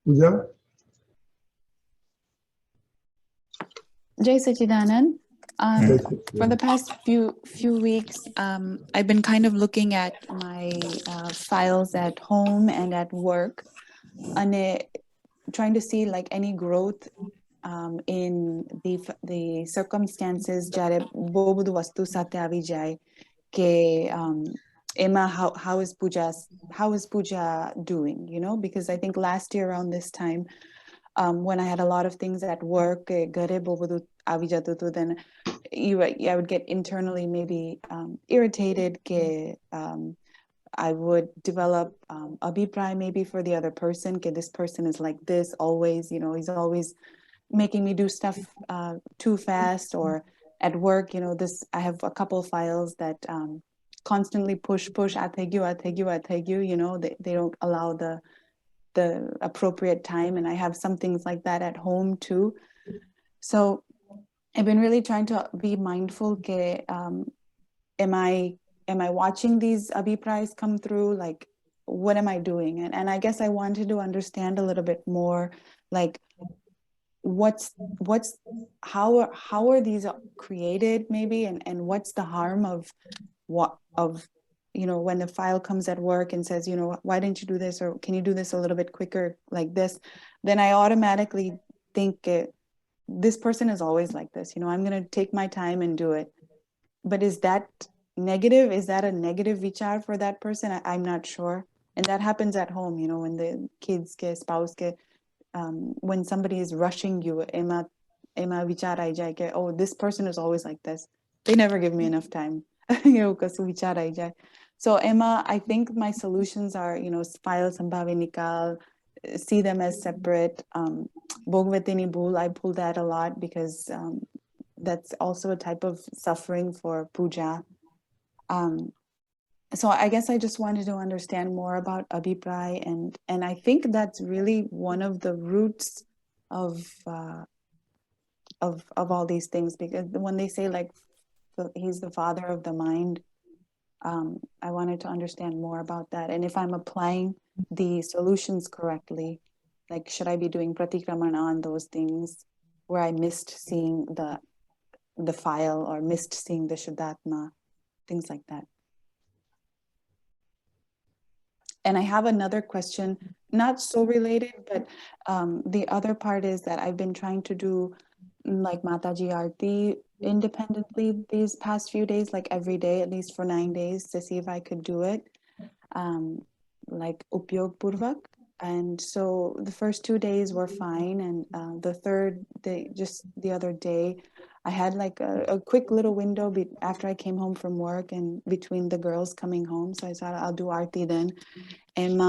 Puja? Jai Sachidanand. Yes, For the yes. past few weeks, I've been kind of looking at my files at home and at work, and trying to see like any growth in the circumstances. Jare bobudu vastu sathe avi jai ke Emma, how is Puja doing? You know, because I think last year around this time, when I had a lot of things at work, gare bobudu avi jatu tu, then I would get internally maybe irritated. I would develop abhipray maybe for the other person. This person is like this always, you know, he's always making me do stuff too fast. Or at work, you know, this I have a couple files that constantly push, I take you, you know, they don't allow the appropriate time. And I have some things like that at home too. So I've been really trying to be mindful. Am I watching these abhiprayas come through? Like, what am I doing? And I guess I wanted to understand a little bit more, like what's how are these created maybe, and what's the harm of what of you know, when the file comes at work and says, you know, why didn't you do this, or can you do this a little bit quicker like this, then I automatically think this person is always like this, you know, I'm going to take my time and do it. But is that negative? Is that a negative vichar for that person? I'm not sure. And that happens at home, you know, when the kids get spouse get when somebody is rushing you, ema vichar aa jaye ke, oh, this person is always like this, they never give me enough time. You know, because vichar aa jaye. So Emma, I think my solutions are, you know, file sambhavi nikal, see them as separate. Bhogvatini bhul, I pull that a lot because that's also a type of suffering for puja. Um, so I guess I just wanted to understand more about abhipray, and I think that's really one of the roots of of all these things, because when they say like he's the father of the mind, I wanted to understand more about that, and if I'm applying the solutions correctly, like should I be doing pratikramana on those things where I missed seeing the file or missed seeing the Shuddhatma, things like that. And I have another question, not so related, but the other part is that I've been trying to do like Mataji Aarti independently these past few days, like every day, at least for 9 days, to see if I could do it, um, like Upyog Purvak. And so the first 2 days were fine. And the third day, just the other day, I had like a quick little window after I came home from work and between the girls coming home. So I thought I'll do Aarti then. And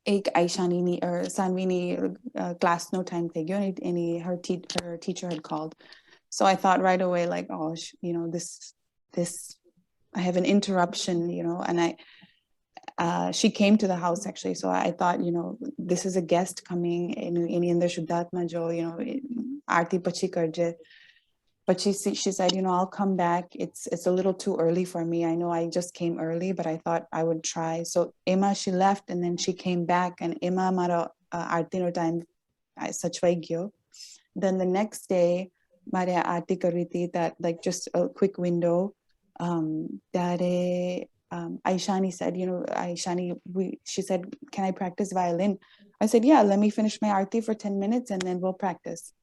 एक Aishani or Sanvini class no time थे क्यों any her teacher had called, so I thought right away like, oh, you know, this I have an interruption, you know, and she came to the house actually, so I thought, you know, this is a guest coming in the Shuddhatma jo, you know, aarti pachi karje. But she said, you know, I'll come back. It's a little too early for me. I know I just came early, but I thought I would try. So Emma, she left and then she came back, and Emma mara aarti no time sachwai gyo. Then the next day, Maria aarti kariti, that like just a quick window. That Aishani said, you know, Aishani, she said, can I practice violin? I said, yeah, let me finish my aarti for 10 minutes and then we'll practice.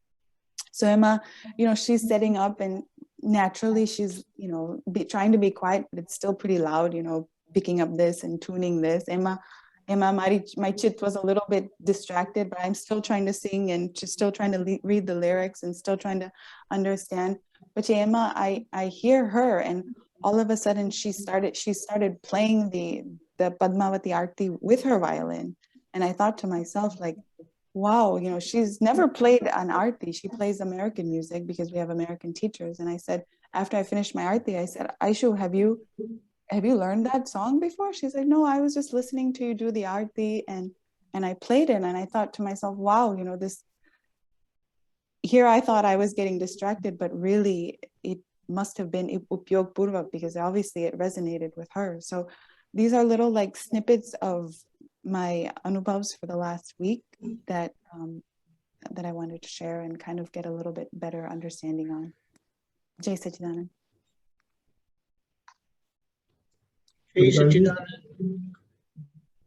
So Emma, you know, she's setting up and naturally she's, you know, trying to be quiet, but it's still pretty loud, you know, picking up this and tuning this. Emma, my chit was a little bit distracted, but I'm still trying to sing and just still trying to read the lyrics and still trying to understand. But yeah, Emma, I hear her, and all of a sudden she started playing the Padmavati Aarti with her violin. And I thought to myself, like, wow, you know, she's never played an aarti. She plays American music because we have American teachers. And I said, after I finished my aarti, I said, Aishu, have you learned that song before? She's like, no, I was just listening to you do the aarti, and I played it. And I thought to myself, wow, you know, this here I thought I was getting distracted, but really it must have been Upyog Purvak because obviously it resonated with her. So these are little like snippets of my anubhavs for the last week that that I wanted to share and kind of get a little bit better understanding on. Jai Sachidanand. Jai Sachidanand.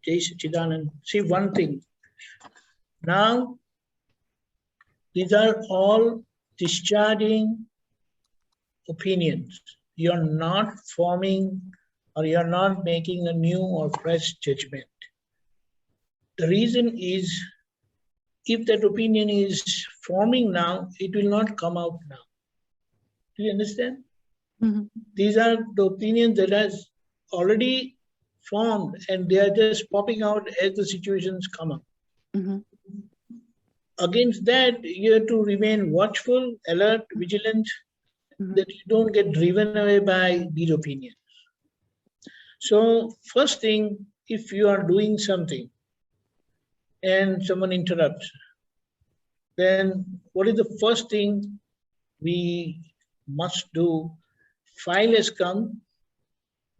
Jai Sachidanand. See one thing. Now, these are all discharging opinions. You're not forming or you're not making a new or fresh judgment. The reason is, if that opinion is forming now, it will not come out now. Do you understand? Mm-hmm. These are the opinions that has already formed and they are just popping out as the situations come up. Mm-hmm. Against that, you have to remain watchful, alert, vigilant, Mm-hmm. that you don't get driven away by these opinions. So first thing, if you are doing something and someone interrupts, then what is the first thing we must do? File has come,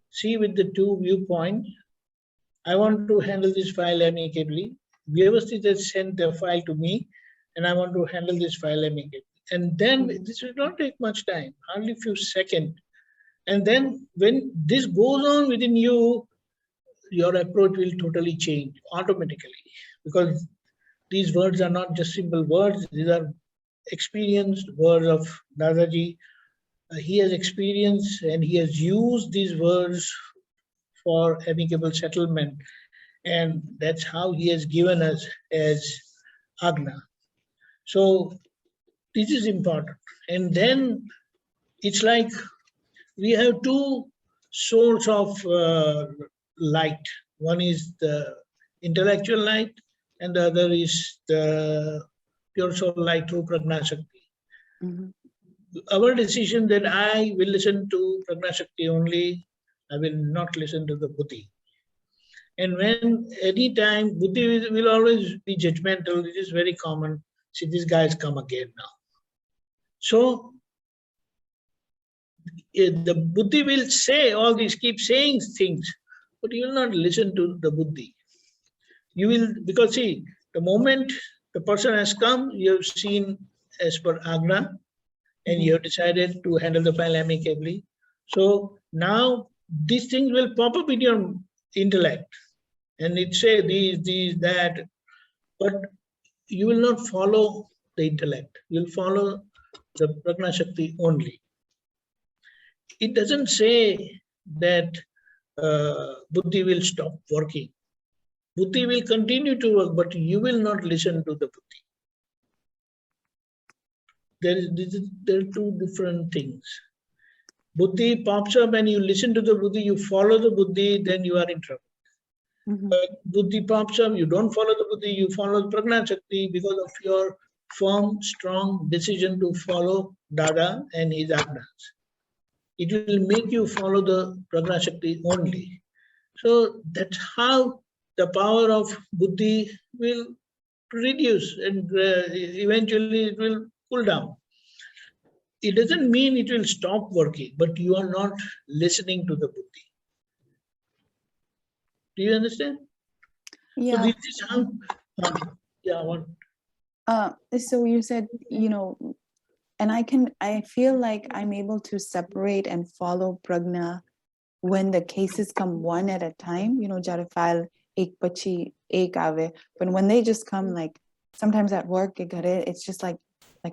see with the two viewpoints. I want to handle this file amicably. Vyavasthit has sent the file to me and I want to handle this file amicably. And then this will not take much time, hardly a few seconds. And then when this goes on within you, your approach will totally change automatically, because these words are not just simple words, these are experienced words of Dadaji. He has experienced and he has used these words for amicable settlement, and that's how he has given us as Agna. So this is important. And then it's like we have two sources of light. One is the intellectual light and the other is the pure soul light through Prajna Shakti. Mm-hmm. Our decision that I will listen to Prajna Shakti only, I will not listen to the Buddhi. And when any time Buddhi will always be judgmental, it is very common. See, this guy has come again now. So the Buddhi will say all these, keep saying things, but you will not listen to the Buddhi. You will, because see, the moment the person has come, you have seen as per Agna, and you have decided to handle the file amicably. So now these things will pop up in your intellect, and it say these, that, but you will not follow the intellect. You'll follow the Prajna Shakti only. It doesn't say that Buddhi will stop working. Buddhi will continue to work, but you will not listen to the Buddhi. There are two different things. Buddhi pops up and you listen to the Buddhi, you follow the Buddhi, then you are in trouble. Mm-hmm. Buddhi pops up, you don't follow the Buddhi, you follow the Prajna Shakti because of your firm, strong decision to follow Dada and his Agnas. It will make you follow the Prajna Shakti only. So that's how the power of Buddhi will reduce and eventually it will cool down. It doesn't mean it will stop working, but you are not listening to the Buddhi. Do you understand? Yeah. So this is how, So you said, you know, and I feel like I'm able to separate and follow Prajna when the cases come one at a time, you know, jare file ek pachi ek aave. But when they just come, like sometimes at work, it's just like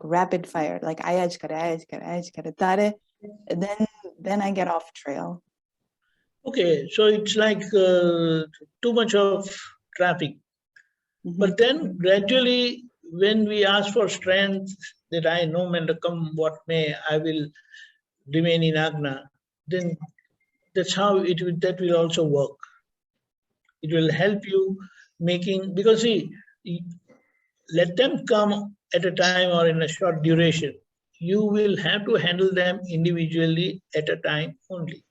rapid fire, like ayaj kare, tare, then I get off trail. Okay, so it's like too much of traffic. Mm-hmm. But then gradually, when we ask for strength, that I know when to come what may, I will remain in Agna, then that's how that will also work. It will help you making, because see, let them come at a time or in a short duration. You will have to handle them individually at a time only.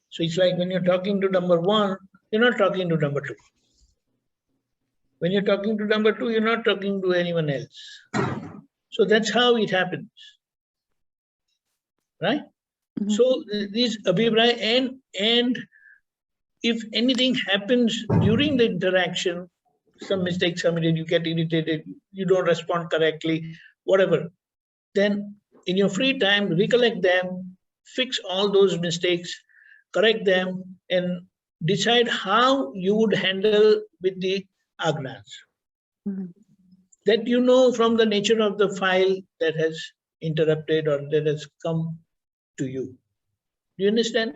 So it's like when you're talking to number one, you're not talking to number two. When you're talking to number two, you're not talking to anyone else. So that's how it happens, right? Mm-hmm. So this Abhipray and if anything happens during the interaction, some mistakes committed, you get irritated, you don't respond correctly, whatever, then in your free time, recollect them, fix all those mistakes, correct them, and decide how you would handle with the agnas. That you know from the nature of the file that has interrupted or that has come to you. Do you understand?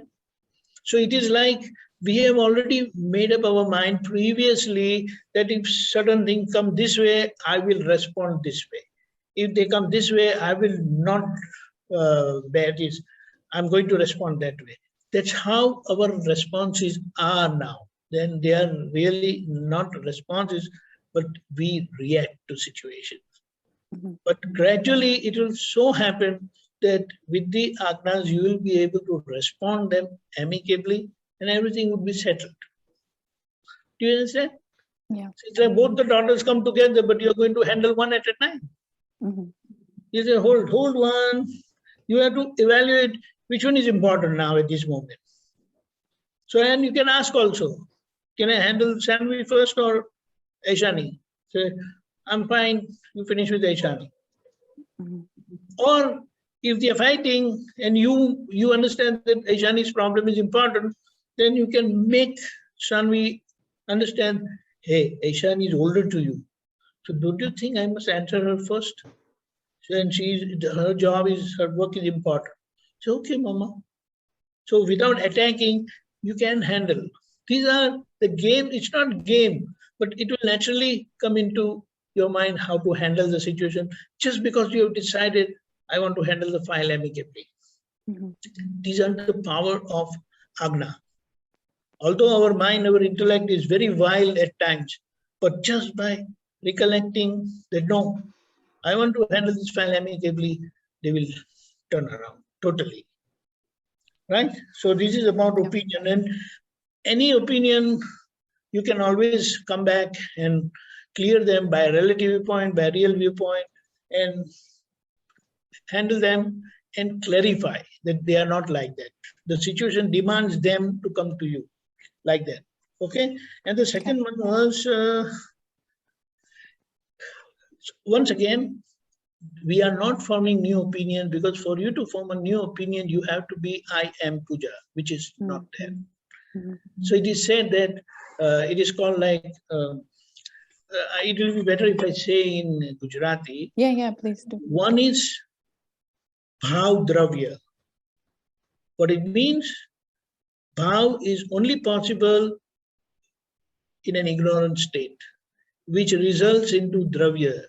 So it is like we have already made up our mind previously that if certain things come this way, I will respond this way. If they come this way, I will not bear this. I'm going to respond that way. That's how our responses are now. Then they are really not responses, but we react to situations. But gradually it will so happen that with the agnas you will be able to respond them amicably and everything would be settled. Do you understand? Yeah. So both the daughters come together, but you're going to handle one at a time. You say, hold one. You have to evaluate which one is important now at this moment. So, and you can ask also, can I handle Sanvi first or Aishani? Say, I'm fine, you finish with Aishani. Or if they're fighting and you understand that Aishani's problem is important, then you can make Sanvi understand, hey, Aishani is older to you. So don't you think I must answer her first? So, and her job is, her work is important. So, okay, Mama. So without attacking, you can handle. These are the game, it's not game, but it will naturally come into your mind how to handle the situation just because you have decided, I want to handle the file amicably. These are the power of Agna. Although our mind, our intellect is very wild at times, but just by recollecting that no, I want to handle this file amicably, they will turn around totally. Right? So this is about opinion, and any opinion, you can always come back and clear them by relative viewpoint, by real viewpoint, and handle them and clarify that they are not like that. The situation demands them to come to you like that. Okay? And the second one was, once again, we are not forming new opinion, because for you to form a new opinion, you have to be I am Puja, which is not there. So it is said that it is called like, it will be better if I say in Gujarati. Yeah, please do. One is Bhav Dravya. What it means, Bhav is only possible in an ignorant state, which results into Dravya.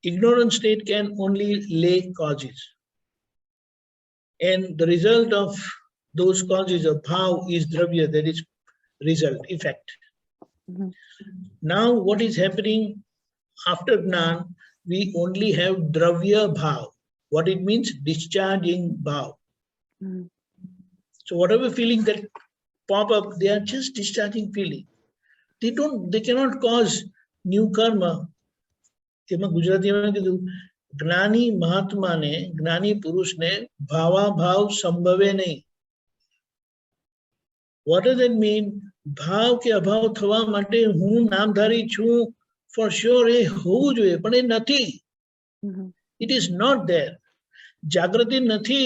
Ignorant state can only lay causes. And the result of those causes of Bhav is Dravya, that is result, effect. Now what is happening after Gnan, we only have Dravya Bhav. What it means, discharging Bhav. So whatever feeling that pop up, they are just discharging feeling. They cannot cause new karma. Gujarati में कीधु ज्ञानी महात्मा ने, ज्ञानी पुरुष ने भावा भाव संभवे नहीं. What does that mean? भाव के अभाव थवा माटे हूँ नामधारी छूं, for sure એ હોવું જોઈએ, પણ એ નથી. It is not there. જાગૃતિ નથી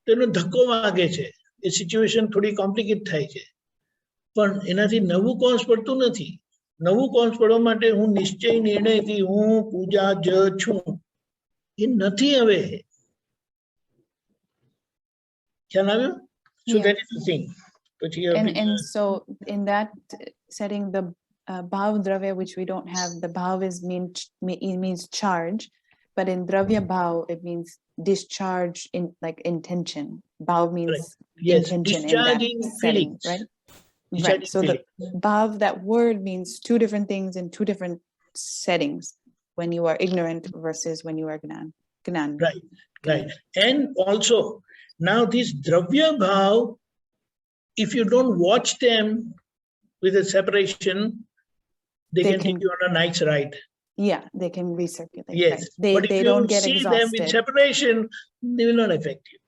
તો એનો ધક્કો વાગે છે, એ સિચ્યુએશન થોડી કોમ્પ્લિકેટ થાય છે, પણ એનાથી નવું કોઝ પડતું નથી. નવું કોઝ પડવા માટે હું નિશ્ચય નિર્ણયથી હું પૂજા જ છું, એ નથી હવે. ખ્યાલ આવ્યો? So that is the thing. And so in that setting, the bhav dravya, which we don't have, the bhav means charge, but in dravya bhav it means discharge, in like intention. Bhav means intention in that setting, right? Right. So the bhav, that word, means two different things in two different settings, when you are ignorant versus when you are gnan. Right. And also, now this dravya bhav, if you don't watch them with a separation, they can take you on a nice ride. Yeah, they can recirculate. Yes. Right. They don't get exhausted. If you see them with separation, they will not affect you.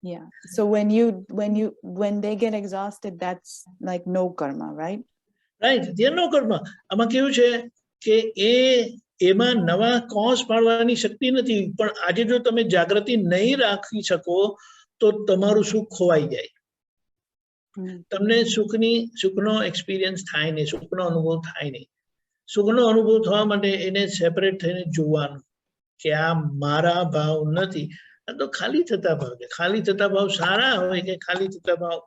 Yeah. So when they get exhausted, that's like no karma, right? Right? There no karma. આમાં કેવું છે કે એમાં નવા cause પાડવાની શક્તિ નથી, પણ આજે જો તમે જાગૃતિ નહીં રાખી શકો તો તમારું સુખ ખોવાઈ જાય. તમને સુખનો એક્સપિરિયન્સ થાય નહીં, સુખનો અનુભવ થાય નહીં. સુખનો અનુભવ થવા માટે એને સેપરેટ થઈને જોવાનું કે આ મારા ભાવ નથી, આ તો ખાલી થતા ભાવ છે. ખાલી થતા ભાવ સારા હોય કે ખાલી થતા ભાવ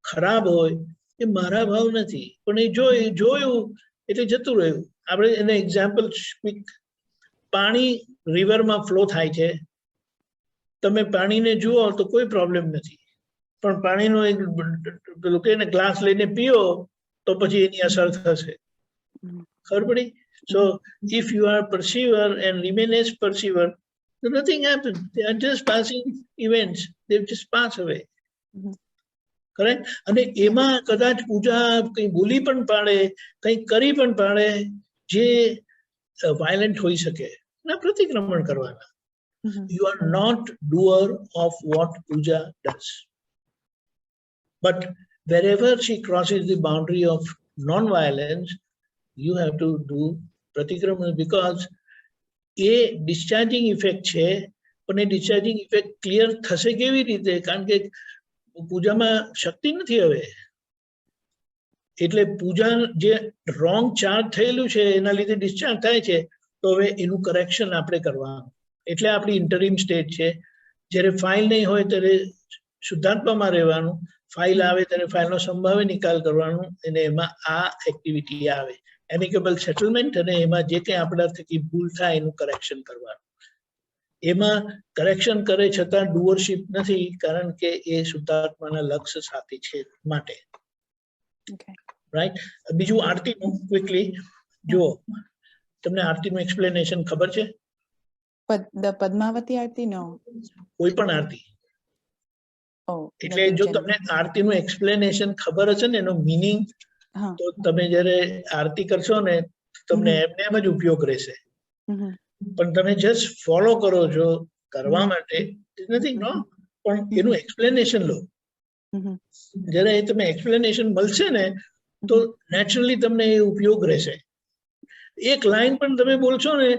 ખરાબ હોય એ મારા ભાવ નથી, પણ એ જોયું એટલે જતું રહ્યું. આપણે એને એક્ઝામ્પલ ક્વિક, પાણી રિવરમાં ફ્લો થાય છે, તમે પાણીને જુઓ તો કોઈ પ્રોબ્લેમ નથી, પણ પાણીનો એક પેલું કે ગ્લાસ લઈને પીઓ તો પછી એની અસર થશે. ખબર પડી? So if you are perceiver and remain as perceiver, then nothing happens. They are just passing events. They just pass away. Correct? અને એમાં કદાચ પૂજા કંઈ ભૂલી પણ પાડે, કંઈ કરી પણ પાડે જે વાયલન્ટ હોઈ શકે, ના પ્રતિક્રમણ કરવાના. You are not doer of what puja does. But wherever she crosses the boundary of non-violence, you have to do pratikraman, because a discharging effect છે, પણ એ discharging effect clear થશે કેવી રીતે? કારણ કે પૂજામાં શક્તિ નથી હવે. એટલે પૂજા જે રોંગ ચાર્જ થયેલું છે એના લીધે ડિસ્ચાર્જ થાય છે, તો હવે એનું કરેક્શન આપણે કરવાનું. એટલે આપણી ઇન્ટરિમ સ્ટેજ છે. જ્યારે ફાઇલ નહીં હોય ત્યારે શુદ્ધાત્મામાં રહેવાનું, ફાઇલ આવે ત્યારે ફાઇલનો સંભાવે નિકાલ કરવાનું, અને એમાં આ એક્ટિવિટી આવે, એમિકેબલ સેટલમેન્ટ, અને એમાં જે કંઈ આપણા થકી ભૂલ થાય એનું કરેક્શન કરવાનું. એમાં કરેક્શન કરે છતાં ડુઅરશીપ નથી, કારણ કે એ શુદ્ધાત્માના લક્ષ્ય સાથે છે માટે. રાઈટ? બીજું આરતીનું ક્વિકલી જુઓ, તમને આરતીનું એક્સપ્લેનેશન ખબર છે? પદ્માવતી આરતી? નો. કોઈ પણ આરતી. એટલે જો તમને આરતીનું એક્સપ્લેનેશન ખબર હશે ને, એનો મિનિંગ, તો તમે જ્યારે આરતી કરશો ને તમને એમને એમ જ ઉપયોગ રહેશે. પણ તમે જસ્ટ ફોલો કરો છો કરવા માટે, નથી નો, પણ એનું એક્સપ્લેનેશન લો. જ્યારે તમે એક્સપ્લેનેશન મળશે ને તો નેચરલી તમને એ ઉપયોગ રહેશે. એક લાઈન પણ તમે બોલશો ને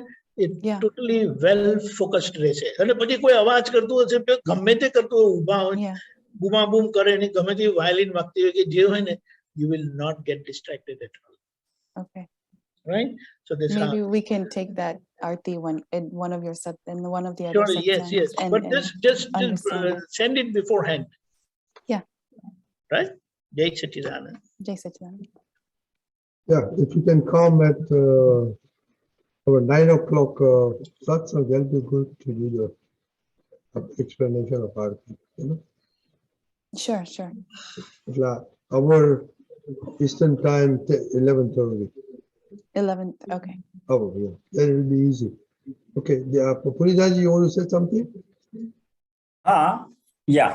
એ ટોટલી વેલ ફોકસ્ડ રહેશે. અને પછી કોઈ અવાજ કરતું હશે, ગમે તે કરતું હોય, ઊભા હોય, બૂમાબૂમ કરે ને ગમે તે વાયલિન વાગતી હોય કે જે હોય ને, you will not get distracted at all. Okay. Right? So this maybe we can take that arti in one of your in one of the other sure, satsangs. yes. But just send it beforehand. Yeah. Right? Jai Satchidanand. Jai Satchidanand. Yeah, if you can come at our 9 o'clock satsang, that'll be good to do the explanation of arti. You know? Sure. Our Eastern time, 11:30. 11th, okay. Oh, yeah, that will be easy. Okay, Puridaji, you want to say something? Yeah.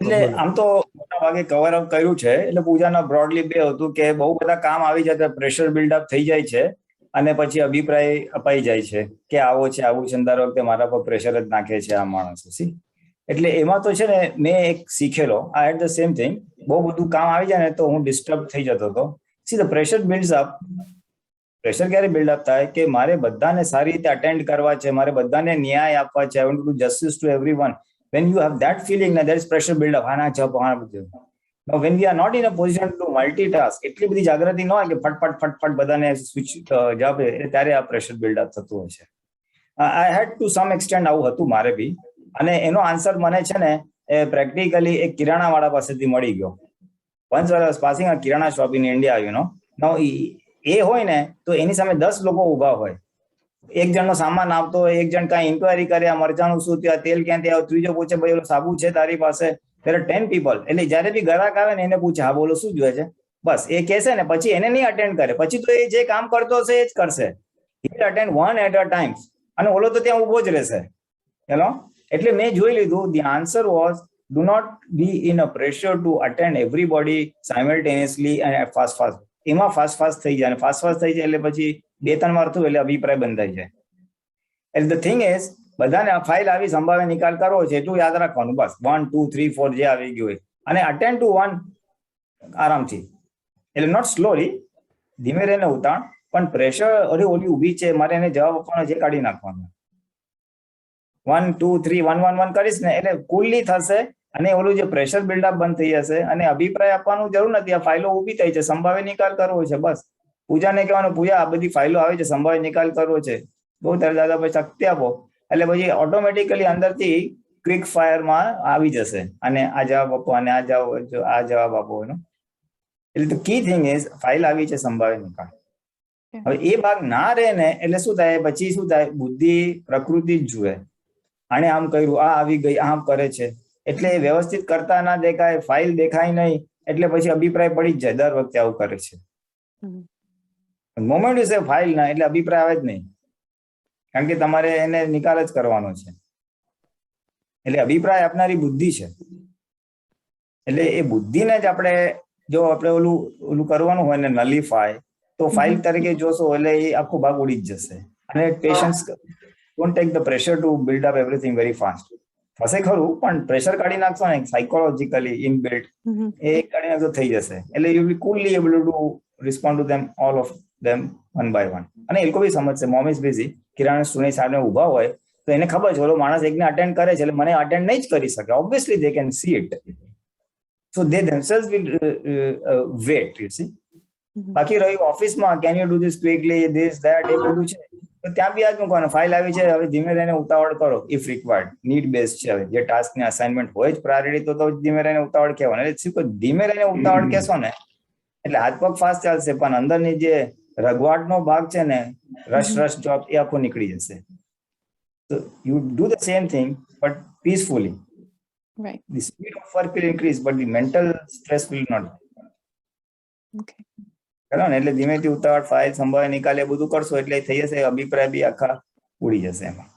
એટલે આમ તો મોટા ભાગે cover up કર્યું છે. એટલે પૂજાના broadly બે હતું કે બહુ બધા કામ આવી જાય તો પ્રેશર બિલ્ડઅપ થઈ જાય છે, અને પછી અભિપ્રાય અપાઈ જાય છે કે આવો છે આવું છે, દર વખતે મારા પર પ્રેશર જ નાખે છે આ માણસ. એટલે એમાં તો છે ને મેં એક શીખેલો, આઈ હેડ ધ સેમ થિંગ. બહુ બધું કામ આવી જાય ને તો હું ડિસ્ટર્બ થઈ જતો હતો. See the pressure builds up. Pressure ક્યારે બિલ્ડઅપ થાય કે મારે બધાને સારી રીતે અટેન્ડ કરવા છે, મારે બધાને ન્યાય આપવા છે, I want to do justice to everyone. When you have that feeling, there is pressure build up. Now, when we are not in a position to multitask, એટલી બધી જાગૃતિ ન હોય કે ફટ બધાને સ્વિચ જાવે, ત્યારે આ પ્રેશર બિલ્ડ અપ થતું હોય છે. I had to some extent આવું હતું મારે બી, અને એનો આન્સર મને છે ને પ્રેક્ટિકલી એક કિરાણા વાળા પાસેથી મળી ગયો. Once I was passing a kirana shop in India, you know. Now, એ હોય ને તો એની સામે 10 લોકો ઉભા હોય. એક જણનો સામાન આવતો હોય, એક જણ કાંઈ ઇન્ક્વાયરી કરે, આ મરચાનું શું થયું, આ તેલ ક્યાંથી આવ્યું, ત્રીજો પૂછે ભાઈ ઓલો સાબુ છે તારી પાસે. there are 10 people. એટલે જ્યારે બી ગ્રાહક આવે ને એને પૂછે હા બોલો શું જોઈએ છે, બસ એ કહેશે ને પછી એને નહીં અટેન્ડ કરે. પછી તો એ જે કામ કરતો હશે એ જ કરશે. he will attend one at a time, અને ઓલો તો ત્યાં ઉભો જ રહેશે. you know. એટલે મેં જોઈ લીધું, the answer was do not be in a pressure to attend everybody simultaneously and fast. એમાં ફાસ્ટ થઈ જાય, અને ફાસ્ટ થઈ જાય એટલે પછી 2-3 વાર થયું એટલે અભિપ્રાય બંધાઈ જાય. And the thing is, બધાને આ ફાઇલ આવી સંભાવે નિકાલ કરવો છે એટલું યાદ રાખવાનું બસ 1 2 3 4 જે આવી ગયું હોય અને અટેન્ડ ટુ વન આરામથી એટલે નોટ સ્લોલી ધીમે રહીને ઉતાણ પણ પ્રેશર અરે ઓલી ઊભી છે મારે એને જવાબ આપવાનો જે કાઢી નાખવાનો 1 2 3 1 1 1 કરીશ ને એટલે કુલલી થશે અને ઓલું જે પ્રેશર બિલ્ડઅપ બંધ થઈ જશે અને અભિપ્રાય આપવાનું જરૂર નથી આ ફાઇલો ઊભી થઈ છે સંભાવે નિકાલ કરવો છે બસ પૂજાને કહેવાનું પૂજા આ બધી ફાઇલો આવે છે સંભાવે નિકાલ કરવો છે બહુ તારે દાદા ભાઈ શક્તિ આપો એટલે પછી ઓટોમેટિકલી અંદરથી ક્વિક ફાયરમાં આવી જશે અને આ જવાબ આપો અને આ જવાબ આપો એનો એટલે the key thing is file આવી છે સંભાવે નિકાલ હવે એ ભાગ ના રહે ને એટલે શું થાય પછી શું થાય બુદ્ધિ પ્રકૃતિ જ જુએ આને આમ કર્યું આ આવી ગઈ આમ કરે છે એટલે વ્યવસ્થિત કરતા ના દેખાય ફાઇલ દેખાય નહીં એટલે પછી અભિપ્રાય પડી જ જાય દર વખતે આવું કરે છે મોમેન્ટ ઇઝ એ ફાઇલ ના એટલે અભિપ્રાય આવે જ નહીં કારણ કે તમારે એને નિકાલ જ કરવાનો છે એટલે અભિપ્રાય આપનારી બુદ્ધિ છે એટલે એ બુદ્ધિને જ આપણે જો આપણે ઓલું કરવાનું હોય ને નલિફાય તો ફાઇલ તરીકે જોશો એટલે એ આખો ભાગ ઉડી જ જશે અને patience don't take the pressure to build up everything very fast થશે ખરું પણ પ્રેશર કાઢી નાખશો ને સાયકોલોજીકલી ઇનબિલ્ટ એ કાઢી નાખશો થઈ જશે એટલે you be coolly able to respond to them all of them one by one અને એ લોકો બી સમજશે મોમ ઇઝ બિઝી કિરણ સુની સામે ઉભા હોય તો એને ખબર છે ઓલો માણસ એકને અટેન્ડ કરે છે એટલે મને અટેન્ડ નહીં જ કરી શકે obviously they can see it so they themselves will wait you see બાકી રહ્યું ઓફિસમાં can you do this quickly this that એ બધું છે તો ત્યાં બી આજ મૂકવાનું ફાઇલ આવી છે હવે ધીમે રહીને ઉતાવળ કરો ઇફ રિક્વાયર્ડ નીડ બેઝ છે હવે જે ટાસ્ક ની અસાઇનમેન્ટ હોય જ પ્રાયોરિટી તો ધીમે રહીને ઉતાવળ કહેવાનું એટલે શું ધીમે રહીને ઉતાવળ કહેશો ને એટલે હાથ પગ ફાસ્ટ ચાલશે પણ અંદરની જે રઘવાટનો ભાગ છે ને રશ જોબ એ આખો નીકળી જશે તો you do the same thing but peacefully Right. The speed of work will increase, but the mental stress will not. Okay. બરાબર ને એટલે ધીમેથી ઉતાવળ ફાઇલ સંભાવે નિકાલે બધું કરશો એટલે થઈ જશે અભિપ્રાય બી આખા ઉડી જશે એમાં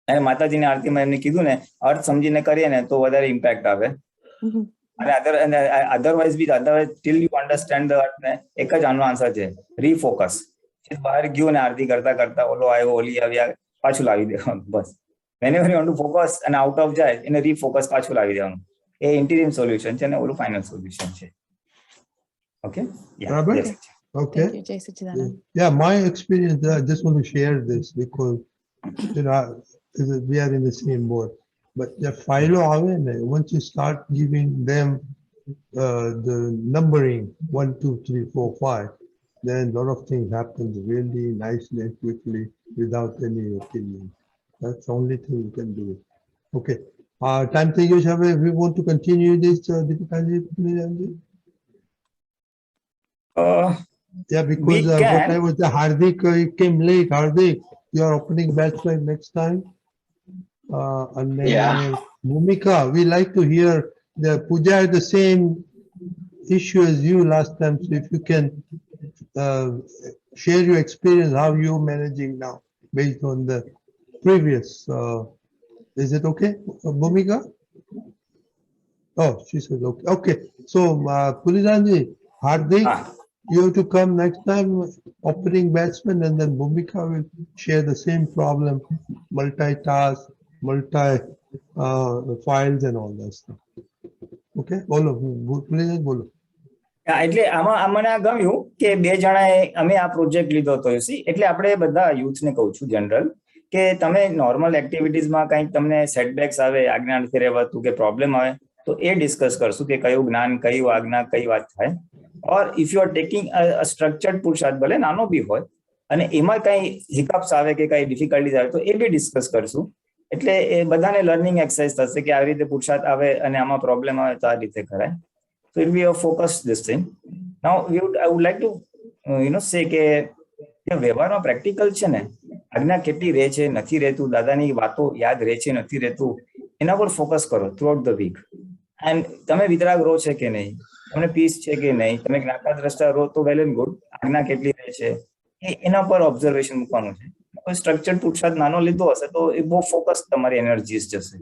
અને માતાજીની આરતીમાં એમને કીધું ને અર્થ સમજીને કરીએ ને તો વધારે ઇમ્પેક્ટ આવે અને otherwise till you understand the અર્થ ને એક જ આનો આન્સર છે રીફોકસ બહાર ગયું ને આરતી કરતા કરતા ઓલો આવ્યો ઓલી આવ્યા પાછું લાવી દેવાનું બસ whenever you want to focus and out of જાય એને refocus પાછું લાવી દેવાનું એ interim solution છે અને ઓલું final solution છે okay yeah Robert? Okay. Thank you, Jai Sachidanand. Yeah, my experience, I just want to share this because, you know, we are in the same boat. But the philo once you start giving them the numbering 1, 2, 3, 4, 5, then a lot of things happen really nicely and quickly without any opinion. That's the only thing you can do. Okay. Time to use. We want to continue this, Deepikaji. Yeah, because what I was Hardik came late. Hardik, you are opening batch like next time. And then Bhumika, we like to hear the Puja had the same issue as you last time. So if you can share your experience, how you're managing now based on the previous. Is it okay, Bhumika? Oh, she says okay. Okay. So, Pulidanji, Hardik, you have to come next time, opening batsman, and then Bhumika will share the same problem, multitask, files and all that stuff. Okay? Bolo, Pulidanji, bolo. એટલે આમાં મને આ ગમ્યું કે બે જણાએ અમે આ પ્રોજેક્ટ લીધો હતો એટલે આપણે બધા યુથને કહું છું જનરલ કે તમે નોર્મલ એક્ટિવિટીઝમાં કંઈક તમને સેટબેક્સ આવે આજ્ઞા નથી રહેવાતું કે પ્રોબ્લેમ આવે તો એ ડિસ્કસ કરશું કે કયું જ્ઞાન કયું આજ્ઞા કઈ વાત થાય ઓર if you are taking a structured પુરુષાર્થ ભલે નાનો બી હોય અને એમાં કઈ હિકઅપ્સ આવે કે કઈ ડિફિકલ્ટીઝ આવે તો એ બી ડિસ્કસ કરશું એટલે એ બધાને લર્નિંગ એક્સરસાઇઝ થશે કે આવી રીતે પુરુષાર્થ આવે અને આમાં પ્રોબ્લેમ આવે તો આ રીતે કરાય so it will be a focus this thing now I would like to say કે વ્યવહારમાં પ્રેક્ટિકલ છે ને આજ્ઞા કેટલી રહે છે નથી રહેતું દાદાની વાતો યાદ રહે છે નથી રહેતું એના પર ફોકસ કરો throughout the weekend તમે વિતરાગ રહો છે કે નહીં તમને પીસ છે કે નહીં તમે જ્ઞાતા દ્રષ્ટા રહો તો વેલ એન્ડ ગુડ આજ્ઞા કેટલી રહે છે એના પર ઓબ્ઝર્વેશન મૂકવાનું છે કોઈ સ્ટ્રક્ચર્ડ પુરુષાર્થ નાનો લીધો હશે તો એ બહુ ફોકસ તમારી એનર્જીસ જશે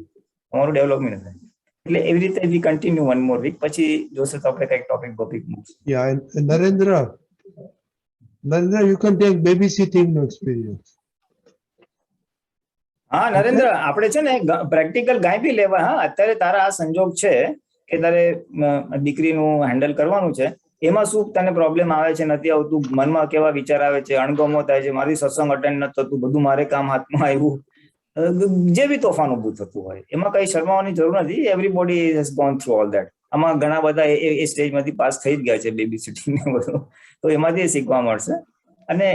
તમારું ડેવલપમેન્ટ થાય એટલે એવી રીતે we continue one more week પછી જોશે તો આપણે કંઈક ટોપિક મૂકશું Yeah, and Narendra, you can take babysitting experience. હા નરેન્દ્ર, આપણે છે ને પ્રેક્ટિકલ ગાય બી લેવા. હા, અત્યારે તારા આ સંજોગ છે કે તારે દીકરીનું હેન્ડલ કરવાનું છે, એમાં શું તને પ્રોબ્લેમ આવે છે, નથી આવતું, મનમાં કેવા વિચાર આવે છે, અણગમો થાય છે, મારી સત્સંગ અટેન્ડ નથી થતું, બધું મારે કામ હાથમાં આવ્યું, જે બી તોફાન ઉભું થતું હોય, એમાં કઈ શરમાવાની જરૂર નથી. Everybody has gone through all that. આમાં ઘણા બધા એ સ્ટેજમાંથી પાસ થઈ જ ગયા છે, બેબી સિટિંગ ને બધું, તો એમાંથી શીખવા મળશે. અને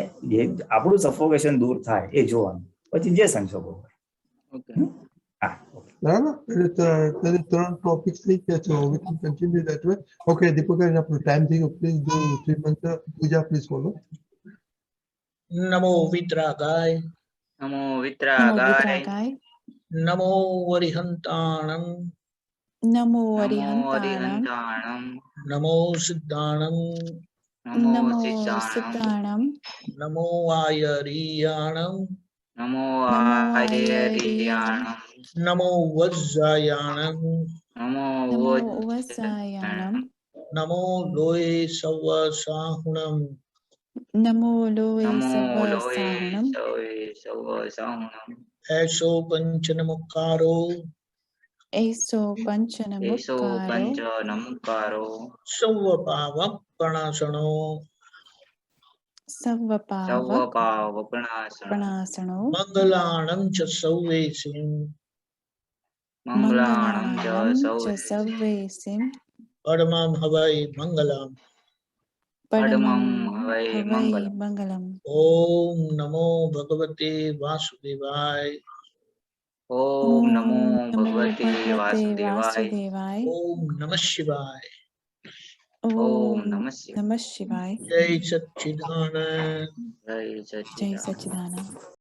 આપણું સફોકેશન દૂર થાય એ જોવાનું, પછી જે સંજોગો હોય. હા, બરાબર. ત્યારે 3 ટોપિક્સ થઈ ગયા છે. We can continue that way. Okay, દીપકભાઈ, આપણો ટાઈમ થઈ ગયો. પ્લીઝ ડુ 3 મંત્ર પૂજા, પ્લીઝ ફોલો. નમો વિતરાગાય, નમો નમો વિતરાગાય, વિતરાગાય, નમો વરિહંતાણં, નમો નમો અરિહંતાણં, અરિહંતાણં, નમો સિદ્ધાણં, નમો નમો સિદ્ધાણં, સિદ્ધાણં, નમો આયરિયાણં, નમો નમો આયર્યાણં, નમો વજ્જાયાણં, નમો નમો વજ્જાયાણં, વસાયાણં, નમો લોય સવ સાહુણં, નમો લોય નમો સવ લોય સાહુણં, સવ સાહુણં, એસો પંચનમુક્કારો, એસો પંચ એસો નમુક્કારો, પંચ નમુકારો, સૌ પાવપણાસણો, સર્વ સવ પાવક પાવપણાસણો, પણાસણો, મંગલાણં ચ સૌવેસિં, મંગલાણં ચ મંગલાણં ચ સૌ સર્વેસિં, પરમં હવૈ મંગલમ. પરમં હવૈ હવૈ મંગલમ. મંગલમ. ઓમ નમો ભગવતે વાસુદેવાય, ઓમ નમો ઓમ નમો ભગવતે ભગવતે વાસુદેવાય, વાસુદેવાય. ઓમ નમઃ શિવાય. ઓમ ઓમ નમઃ શિવાય. નમઃ શિવાય. જય સચ્ચિદાનંદ. જય જય સચ્ચિદાનંદ. સચ્ચિદાનંદ.